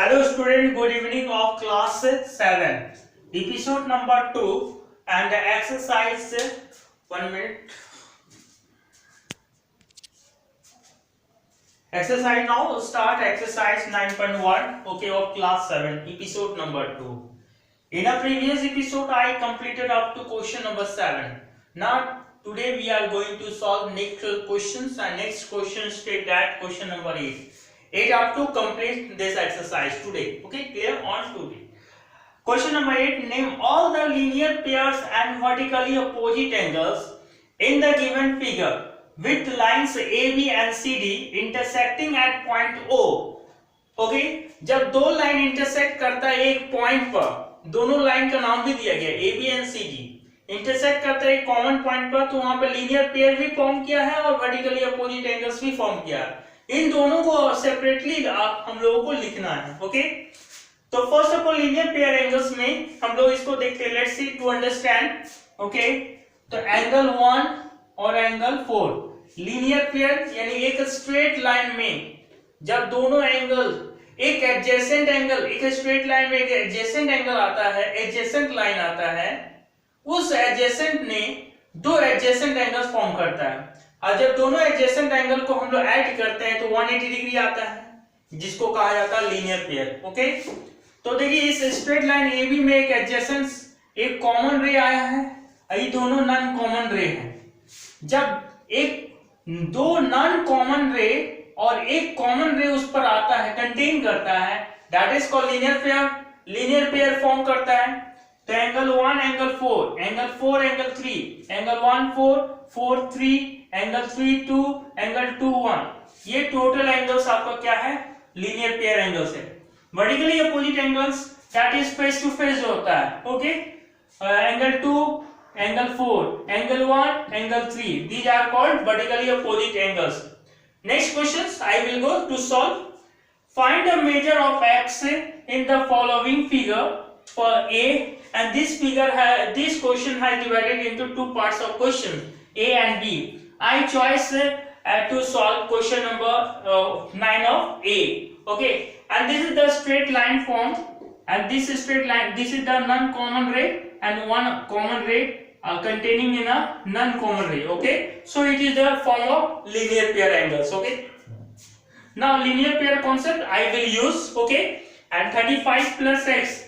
Hello student, good evening of class 7, episode number 2 and exercise 1 minute. Exercise now start exercise 9.1 okay of class 7 episode number 2. In a previous episode I completed up to question number 7. Now today we are going to solve next questions and next question state that question number 8. 8 up to complete this exercise today. Okay, clear on today. Question number 8. Name all the linear pairs and vertically opposite angles in the given figure with lines AB and CD intersecting at point O. Okay, जब दो line intersect करता है एक point पर, दोनों line का नाम भी दिया गया AB एंड CD, इंटरसेक्ट करता है एक कॉमन पॉइंट पर, तो वहां पे लीनियर पेयर भी फॉर्म किया है और वर्टिकली अपोजिट एंगल्स भी फॉर्म किया है। इन दोनों को सेपरेटली हम लोगों को लिखना है। ओके, तो first of all linear pair angles में हम लोग इसको देखते हैं। Let's see to understand. Okay, तो एंगल 1 और एंगल 4 लीनियर पेयर यानी एक स्ट्रेट लाइन में जब दोनों एंगल एक एडजेसेंट एंगल, एक स्ट्रेट लाइन में एक एडजेसेंट एंगल आता है, एडजेसेंट लाइन आता है, उस एडजेसेंट ने दो एडजेसेंट एंगल्स फॉर्म करता है और जब दोनों एडजेसेंट एंगल को हम लोग ऐड करते हैं तो 180 डिग्री आता है जिसको कहा जाता है लीनियर पेयर। ओके, तो देखिए इस स्ट्रेट लाइन AB में एक एडजेसेंट एक कॉमन रे आया है, ये दोनों नॉन कॉमन रे हैं। जब एक दो नॉन कॉमन रे और एक कॉमन रे उस पर आता है, कंटेन करता है, that is called linear pair. Linear pair form करता है तो angle 1 angle 4 angle 4 angle 3 angle 1 4 4 3 angle 3 2 angle 2 1, ये टोटल एंगल्स आपका क्या है? लीनियर पेयर एंगल्स है। Vertically opposite angles that is face to face होता है। Okay, angle 2 angle 4 angle 1 angle 3, these are called vertically opposite angles. Next questions I will go to solve. Find a measure of x in the following figure for A, and this question has divided into two parts of question A and B. I choose to solve question number 9 of A. Okay, and this is the straight line form, and this straight line, this is the non-common ray and one common ray containing in a non-common ray. Okay, so it is the form of linear pair angles. Okay, now linear pair concept I will use. Okay, and 35 plus x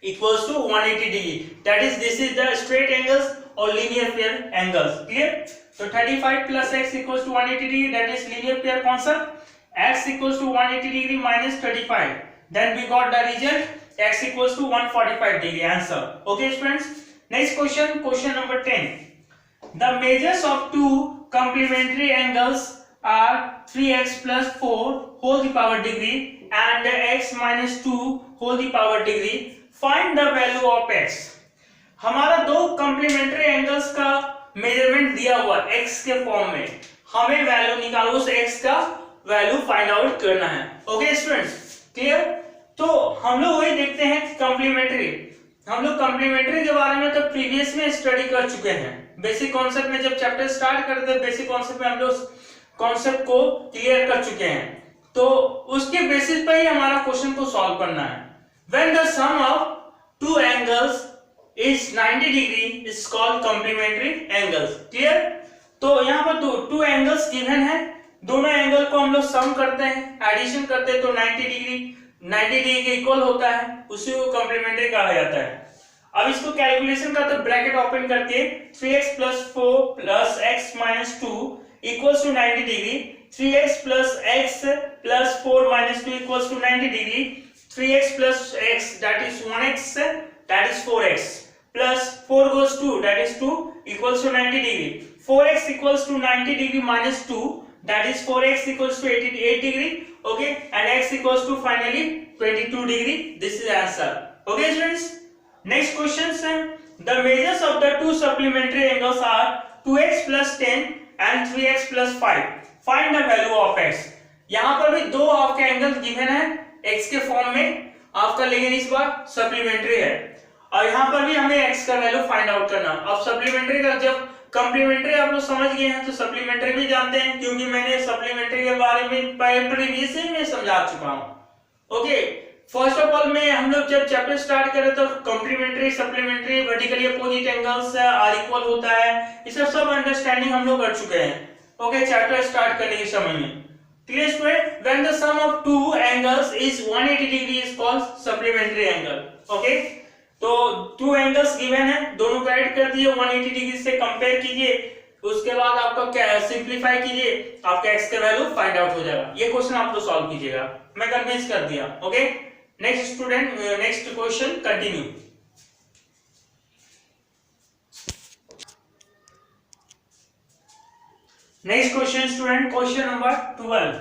equals to 180 degree, that is this is the straight angles or linear pair angles. Clear? So 35 plus x equals to 180 degree, that is linear pair concept. X equals to 180 degree minus 35, then we got the result x equals to 145 degree. Answer. Okay friends, next question, question number 10. The measures of two complementary angles are 3x plus 4 whole the power degree and x minus 2 whole the power degree. Find the value of x. हमारा दो complementary angles का measurement दिया हुआ x के form में, हमें value निकालो, उस x का वैल्यू फाइंड आउट करना है। Okay students, clear? तो हम लोग वही देखते हैं कॉम्प्लीमेंट्री। हम लोग कॉम्प्लीमेंट्री के बारे में तो प्रीवियस में स्टडी कर चुके हैं। बेसिक कॉन्सेप्ट में जब चैप्टर स्टार्ट करते हैं, बेसिक कॉन्सेप्ट में हम लोग कॉन्सेप्ट को क्लियर कर चुके हैं, तो उसके बेसिस पर ही हमारा क्वेश्चन को सॉल्व करना है। When the sum of two angles is 90 degree is called complementary angles. Clear? तो यहाँ पर दो एंगल्स गिवन है, दोनों एंगल को हम लोग सम करते हैं, एडिशन करते हैं तो 90 डिग्री के इक्वल होता है, उसी को कॉम्प्लीमेंट्री कहा जाता है। अब इसको कैलकुलेशन का तो ब्रैकेट ओपन करके 3x plus 4 plus x minus 2 equals to 90 degree, 3x plus x plus 4 minus 2 equals to 90 degree, 3x plus x that is 1x that is 4x plus 4 goes 2 that is 2 equals to 90 degree, 4x equals to 90 degree minus 2 that is 4x equals to 88 degree. Okay, and x equals to finally 22 degree. This is answer. Okay students, next question, the measures of the two supplementary angles are 2x plus 10 and 3x plus 5. Find the value of x. यहाँ पर भी दो आपके angle given है x के form में आपका, लेकिन इस बार सप्लीमेंट्री है और यहाँ पर भी हमें x का वैल्यू फाइंड आउट करना। अब सप्लीमेंट्री का जब कॉम्प्लीमेंट्री आप लोग समझ गए हैं तो सप्लीमेंट्री भी जानते हैं, क्योंकि मैंने सप्लीमेंट्री के बारे में प्रीवियस में समझा चुका हूँ। ओके, फर्स्ट ऑफ ऑल में हम लोग जब चैप्टर स्टार्ट करें तो complementary, supplementary, vertically opposite angles are equal होता है, ये सब अंडरस्टैंडिंग हम लोग कर चुके हैं। ओके, चैप्टर स्टार्ट करने के समय में clear student, when the sum of two angles is 180 degree is called supplementary angle. Okay, तो टू एंगल्स गिवन है, दोनों को ऐड कर दिए, 180 डिग्री से कंपेयर कीजिए, उसके बाद आपका क्या सिंपलीफाई कीजिए, आपका x का वैल्यू फाइंड आउट हो जाएगा। ये क्वेश्चन आप लोग सॉल्व कीजिएगा, मैं कन्विंस कर दिया। Okay, next student, next question continue. Next question student, question number 12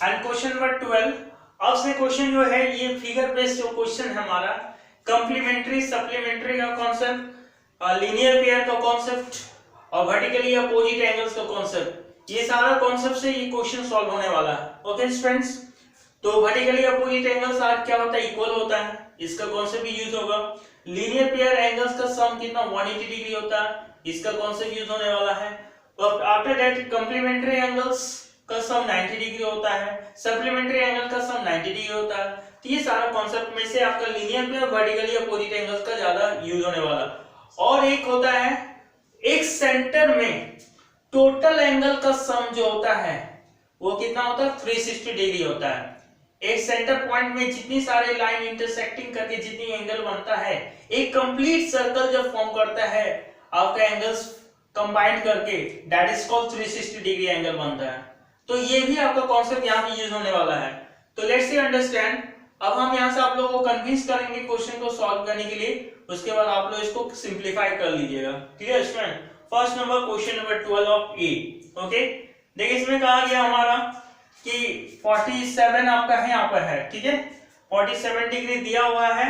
and question number 12 आपसे क्वेश्चन जो है ये फिगर बेस्ड जो क्वेश्चन है हमारा, कंप्लीमेंट्री सप्लीमेंट्री का कॉन्सेप्ट, लीनियर पेयर का कॉन्सेप्ट और वर्टिकली अपोजिट एंगल्स का कॉन्सेप्ट, ये सारा कॉन्सेप्ट से ये क्वेश्चन सॉल्व होने वाला है। ओके स्टूडेंट्स, तो वर्टिकली अपोजिट एंगल्स आर क्या होता है, इक्वल होता है, इसका कॉन्सेप्ट भी यूज होगा। लीनियर पेयर एंगल्स का सम कितना 180 डिग्री होता है, इसका कॉन्सेप्ट यूज होने वाला है। और आफ्टर दैट कंप्लीमेंट्री एंगल्स का सम 90 डिग्री होता है, सप्लीमेंट्री एंगल का सम 90 डिग्री होता है। तो ये सारा कॉन्सेप्ट में से आपका linear pair vertically opposite angles का ज्यादा यूज होने वाला। और एक होता है, एक सेंटर में टोटल एंगल का सम जो होता है वो कितना होता है, 360 डिग्री होता है। एक सेंटर पॉइंट में जितनी सारे लाइन इंटरसेक्टिंग करके जितनी एंगल बनता है, एक कंप्लीट सर्कल जब फॉर्म करता है आपका एंगल्स कंबाइन करके, that is called 360 degree angle बनता है। तो ये भी आपका कॉन्सेप्ट यहाँ पे यूज होने वाला है। तो लेट्स सी अंडरस्टैंड, अब हम यहाँ से आप लोगों को कन्विंस करेंगे क्वेश्चन को सॉल्व करने के लिए, उसके बाद आप लोग इसको सिंप्लीफाई कर लीजिएगा। Clear student, first number question number 12 of A. Okay, देखिए इसमें कहा गया हमारा कि 47 आपका है यहाँ पर है, ठीक है, 47 डिग्री दिया हुआ है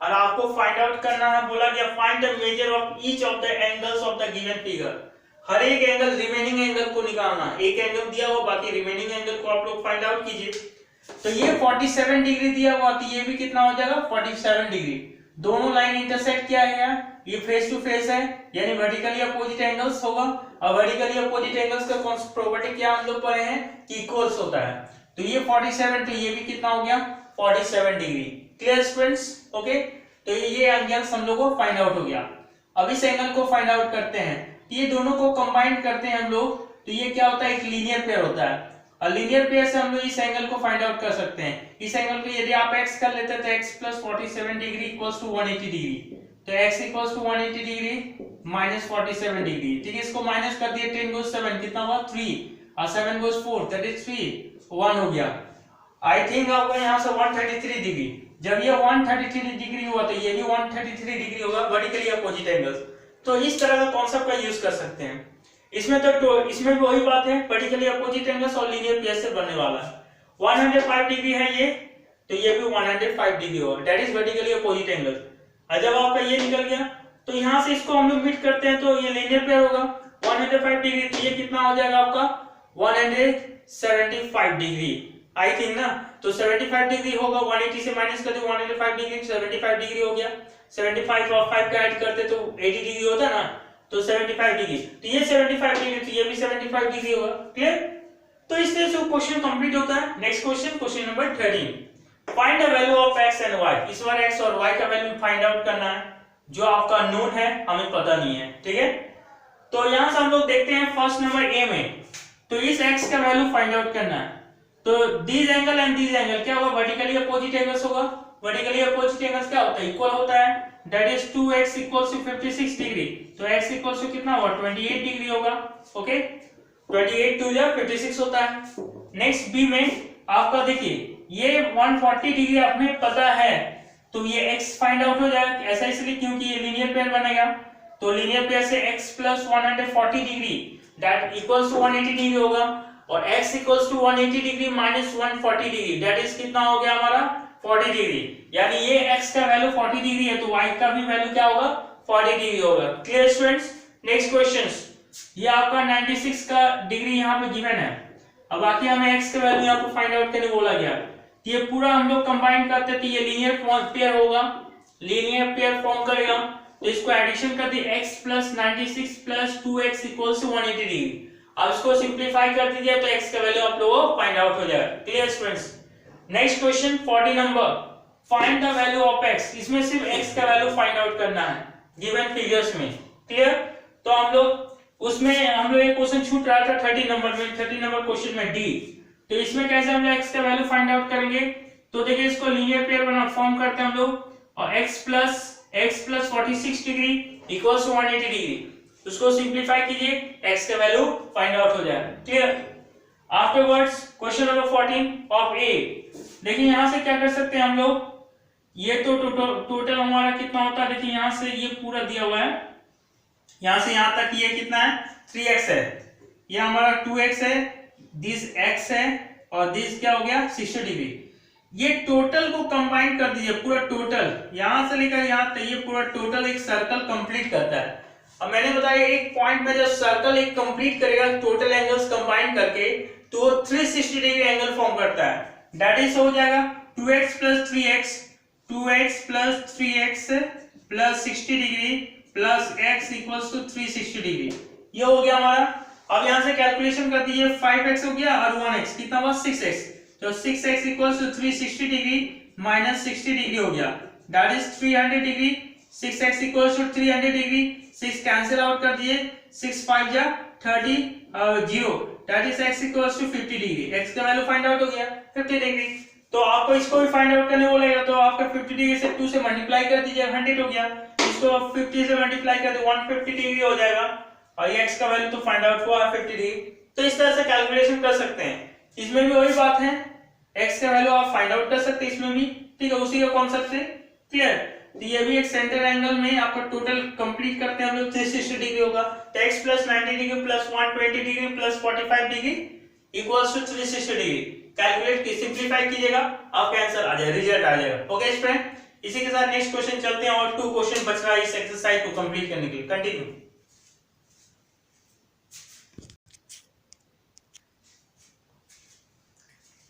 और आपको फाइंड आउट करना है, बोला गया find the measure of each of the angles of the given figure. हर एक एंगल, रिमेनिंग एंगल को निकालना, एक एंगल दिया हुआ, बाकी रिमेनिंग एंगल को आप लोग फाइंड आउट कीजिए। तो ये 47 डिग्री दिया हुआ, तो ये भी कितना हो जाएगा 47 डिग्री। दोनों लाइन इंटरसेक्ट किया है, ये फेस टू फेस है, यानी वर्टिकली अपोजिट एंगल्स होगा। और वर्टिकली अपोजिट एंगल्स का प्रॉपर्टी क्या हम लोग पढ़े हैं कि इक्वल्स होता है। तो ये 47, तो ये भी कितना हो गया 47 डिग्री। Clear students? ओके, तो ये एंगल्स हम लोग को फाइंड आउट हो गया। अब इस एंगल को फाइंड आउट करते हैं, ये दोनों को कंबाइन करते हैं हम लोग, तो ये क्या होता है, एक लीनियर पेयर होता है। और लीनियर पेयर से हम लोग इस एंगल को फाइंड आउट कर सकते हैं। इस एंगल को यदि आप x कर लेते हैं तो x plus 47 degree equals to 180 degree, तो x equals to 180 degree minus 47 degree, ठीक है। इसको माइनस कर दिए, 10 गोस 7 कितना हुआ 3 और 7 गोस 4 दैट इज 3 1 हो गया। आई थिंक आपको यहाँ से 133 डिग्री, जब ये 133 डिग्री हुआ तो ये भी 133 डिग्री होगा, वर्टिकली अपोजिट एंगल्स। तो इस तरह का कॉन्सेप्ट का यूज कर सकते हैं। इसमें तो इसमें भी वही बात है, वर्टिकली अपोजिट एंगल्स और लीनियर पेयर से बनने वाला है। 105 डिग्री है ये, तो ये भी 105 डिग्री होगा, that is vertically opposite angle. और जब आपका ये निकल गया तो यहाँ से इसको हम लोग मीट करते हैं तो ये लीनियर पेयर होगा 105 डिग्री, तो ये कितना हो जाएगा आपका 175 डिग्री आई थिंक ना। तो 75 डिग्री होगा, 180 से माइनस कर दो 105 डिग्री, 75 डिग्री हो गया। 75 और 5 का ऐड करते तो 80 डिग्री होता ना, तो 75 डिग्री, तो ये 75 डिग्री, तो ये भी 75 डिग्री होगा। क्लियर? तो इस तरह से क्वेश्चन कंप्लीट होता है। Next question, question number 13, find the value of x and y। इस बार x और y का वैल्यू फाइंड आउट करना है, जो आपका नोन है, हमें पता नहीं है, ठीक है। तो यहां से हम लोग देखते हैं फर्स्ट नंबर ए में, तो इस x का वैल्यू फाइंड आउट करना है। तो this angle and this angle क्या होगा, वर्टिकली अपोजिट एंगल्स होगा। वर्टिकली अपोजिट एंगल्स क्या होता है, इक्वल होता है, that is 2x equals to 56 degree, तो x इक्वल्स टू कितना हुआ 28 डिग्री होगा। ओके, 28 टू या 56 होता है। नेक्स्ट बी में आपका देखिए ये 140 डिग्री हमें पता है, तो ये x फाइंड आउट हो जाएगा। ऐसा इसलिए क्योंकि ये लीनियर पेयर बनेगा, तो लीनियर पेयर से x plus 140 degree that equals to 180 degree होगा, और x equals to 180 degree minus 140 degree that is कितना हो गया हमारा 40 डिग्री। यानी ये x का वैल्यू 40 डिग्री है, तो y का भी वैल्यू क्या होगा 40 डिग्री होगा। Clear students? नेक्स्ट क्वेश्चंस, ये आपका 96 का डिग्री यहाँ पे गिवन है। अब बाकी हमें x का वैल्यू यहाँ पे फाइंड आउट करने बोला गया, ये पूरा हम लोग कंबाइन करते तो ये लीनियर पेयर होगा, लीनियर पेयर फॉर्म करेगा, तो इसको एडिशन कर दिए x plus 96 plus 2x equals to 180 degree. अब इसको सिंपलीफाई कर दीजिए तो x का वैल्यू आप लोगों को फाइंड आउट हो जाएगा। Clear students? Next question 40 number, find the value of x, इसमें सिर्फ x का वैल्यू फाइंड आउट करना है गिवन फिगर्स में। क्लियर? तो हम लोग एक क्वेश्चन छूट रहा था 30 नंबर क्वेश्चन में डी। तो इसमें कैसे हम लोग x का वैल्यू फाइंड आउट करेंगे? तो देखिए इसको लीनियर पेयर बना फॉर्म करते हैं हम लोग, और x plus 46 degree equals to 180 degree, उसको सिंपलीफाई कीजिए, x का वैल्यू फाइंड आउट हो जाएगा। Clear? Afterwards question number 14 of a, देखिए यहां से क्या कर सकते हैं हम लोग, ये तो टोटल हमारा कितना होता है, देखिए यहां से ये पूरा दिया हुआ है, यहां से यहां तक ये कितना है 3x है, ये हमारा 2x है, दिस x है, और दिस क्या हो गया 60 डिग्री। ये टोटल को कंबाइन कर दीजिए, पूरा टोटल यहां से लेकर यहां तक, ये पूरा टोटल एक सर्कल कंप्लीट करता है। अब मैंने बताया एक पॉइंट में जब सर्कल एक कंप्लीट करेगा टोटल एंगल्स कंबाइन करके, तो 360 डिग्री एंगल फॉर्म करता है। दैट इज हो जाएगा 2x plus 3x plus 60 degree plus x equals to 360 degree. ये हो गया हमारा। अब यहां से कैलकुलेशन कर दीजिए, 5x हो गया और 1x कितना हुआ 6x, तो 6x equals to 360 degree minus 60 degree हो गया, that is 300 degree. 6x equals to 300 degree, 6 cancel out कर दिए, 6 5 जा 30 0, that is x equals to 50 degree. x का वैल्यू फाइंड आउट हो गया 50 डिग्री। तो आपको इसको भी फाइंड आउट करने बोलेगा, तो आपका 50 डिग्री से 2 से मल्टीप्लाई कर दीजिए, 100 हो गया, इसको 50 से मल्टीप्लाई कर दे 150 डिग्री हो जाएगा, और ये x का वैल्यू तो फाइंड आउट हुआ 50 डिग्री। तो इस तरह से कैलकुलेशन कर सकते हैं। इसमें भी वही बात है, x का वैल्यू आप फाइंड आउट कर सकते हैं इसमें भी, ठीक है, उसी का कॉन्सेप्ट से। क्लियर? तो ये भी एक सेंटर एंगल में आपका टोटल कंप्लीट करते हैं हम लोग 360 डिग्री होगा, तो x plus 90 degree plus 120 degree plus 45 degree equals to 360 degree. Calculate की सिंपलीफाई कीजिएगा, आपका आंसर आ जाएगा, रिजल्ट आ जाएगा। ओके स्टूडेंट, इसी के साथ नेक्स्ट क्वेश्चन चलते हैं, और 2 क्वेश्चन बच रहा है इस एक्सरसाइज को कंप्लीट करने के लिए। Continue.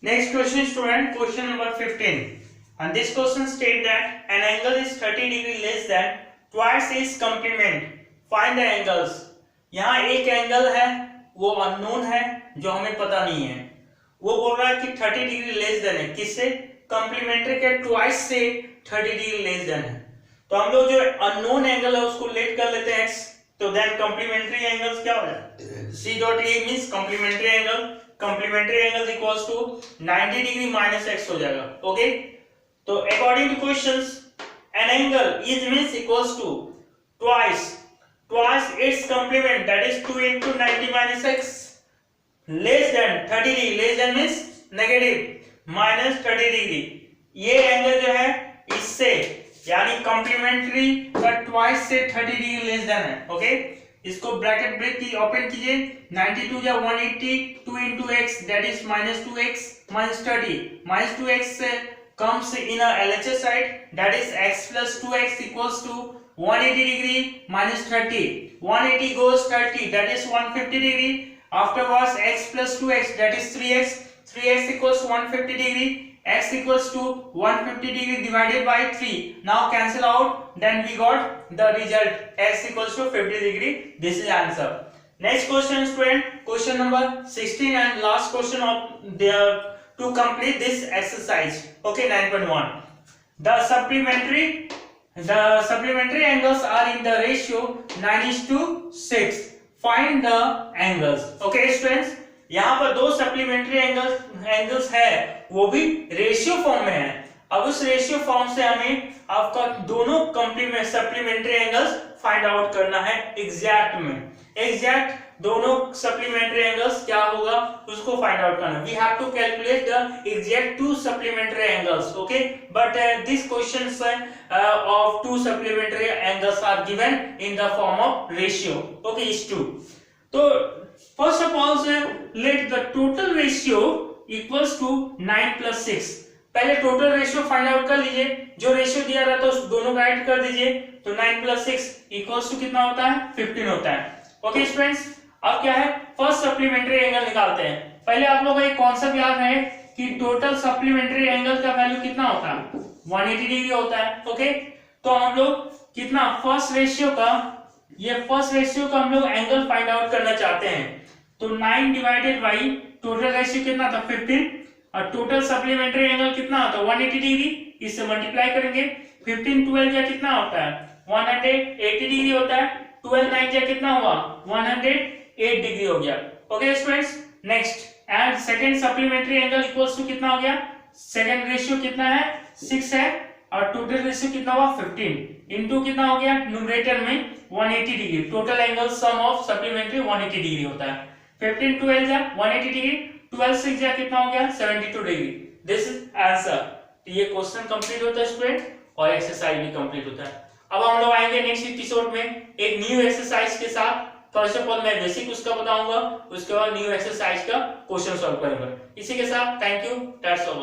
Next question student, question number 15, and this question state that an angle is 30 degree less than twice its complement, find the angles। यहाँ एक एंगल है वो अननोन है, जो हमें पता नहीं है, वो बोल रहा है कि 30 डिग्री लेस देन है, किससे? कंप्लीमेंट्री के ट्वाइस से 30 डिग्री लेस देन है। तो हम लोग जो अननोन एंगल है उसको लेट कर लेते हैं x, तो देन कंप्लीमेंट्री एंगल्स क्या हो जाए, c dot a means complementary angle, complementary angle equals to 90 degree minus x हो जाएगा। ओके, तो according to questions an angle is means equals to twice its complement, that is 2 into 90 minus x, less than 30 degree, less than means negative minus 30 degree. ये angle जो है इससे यानी complementary का twice से 30 डिग्री लेस देन है। Okay, इसको bracket break की ओपन कीजिए, 92 या 180, 2 into x that is minus 2x minus 30, minus 2x comes in a LHS side, that is x plus 2x equals to 180 degree minus 30, 180 goes 30, that is 150 degree, afterwards x plus 2x that is 3x equals to 150 degree, x equals to 150 degree divided by 3, now cancel out, then we got the result x equals to 50 degree. This is answer. Next question student, question number 16 and last question of their to complete this exercise. Okay, 9.1. The supplementary angles are in the ratio 9:6. Find the angles. Okay students, यहाँ पर दो supplementary angles है, वो भी ratio form में है। अब उस रेशियो फॉर्म से हमें आपका दोनों complement supplementary angles find out करना है एग्जैक्ट में। एग्जैक्ट दोनों सप्लीमेंट्री एंगल्स क्या होगा उसको फाइंड आउट करना। We have to calculate the exact two supplementary angles. Okay, but this questions of two supplementary angles are given in the form of ratio. Okay, is 2. So first of all let the total ratio equals to 9 plus 6. पहले total ratio find out कर लीजिए, जो ratio दिया रहता है उस दोनों का ऐड कर दीजिए, तो 9 plus 6 equals to कितना होता है 15 होता है। ओके स्टूडेंट्स, अब क्या है फर्स्ट सप्लीमेंट्री एंगल निकालते हैं। पहले आप लोगों को एक कॉन्सेप्ट याद है कि टोटल सप्लीमेंट्री एंगल का वैल्यू कितना होता है 180 डिग्री होता है। ओके, तो हम लोग कितना फर्स्ट रेशियो का हम लोग एंगल फाइंड आउट करना चाहते हैं, तो 9 डिवाइडेड बाई टोटल रेशियो कितना था 15, और टोटल सप्लीमेंट्री एंगल कितना होता है 180 डिग्री, इससे मल्टीप्लाई करेंगे। 15 12 या कितना होता है 180 डिग्री होता है, 12 9 या कितना हुआ 108 डिग्री हो गया। Okay students, next and second supplementary angle equals to कितना हो गया, सेकंड रेशियो कितना है 6 है और टोटल रेशियो कितना हुआ 15 इनटू कितना हो गया न्यूमरेटर में 180 degree, total angle sum of supplementary 180 degree होता है। 15 12 जा 180 डिग्री, 12 6 जा कितना हो गया 72 डिग्री। This is answer. तो ये क्वेश्चन कंप्लीट होता है स्टूडेंट और एक्सरसाइज भी कंप्लीट होता है। अब हम लोग आएंगे नेक्स्ट एपिसोड में एक न्यू एक्सरसाइज के साथ। फर्स्ट ऑफ ऑल मैं बेसिक उसका बताऊंगा, उसके बाद न्यू एक्सरसाइज का क्वेश्चन सॉल्व करूंगा। इसी के साथ थैंक यू, दैट्स ऑल।